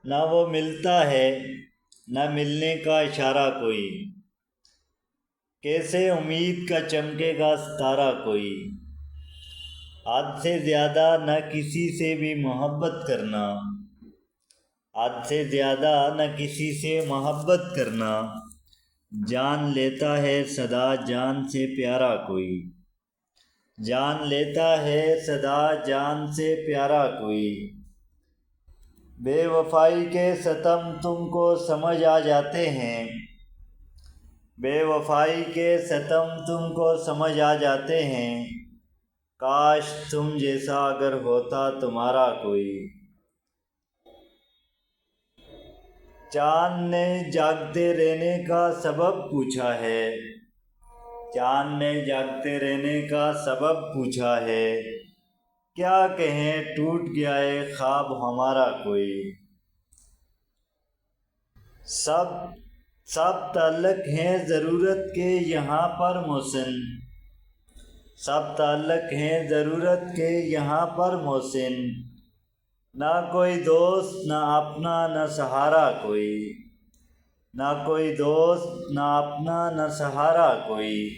نہ وہ ملتا ہے نہ ملنے کا اشارہ کوئی، کیسے امید کا چمکے گا ستارہ کوئی۔ حد سے زیادہ نہ کسی سے بھی محبت کرنا، حد سے زیادہ نہ کسی سے محبت کرنا، جان لیتا ہے صدا جان سے پیارا کوئی، جان لیتا ہے صدا جان سے پیارا کوئی۔ بے وفائی کے ستم تم کو سمجھ آ جاتے ہیں، بے وفائی کے ستم تم کو سمجھ آ جاتے ہیں، کاش تم جیسا اگر ہوتا تمہارا کوئی۔ چاند نے جاگتے رہنے کا سبب پوچھا ہے، چاند نے جاگتے رہنے کا سبب پوچھا ہے، کیا کہیں ٹوٹ گیا ہے خواب ہمارا کوئی۔ سب تعلق ہیں ضرورت کے یہاں پر محسن، سب تعلق ہیں ضرورت کے یہاں پر محسن، نہ کوئی دوست نہ اپنا نہ سہارا کوئی، نہ کوئی دوست نہ اپنا نہ سہارا کوئی۔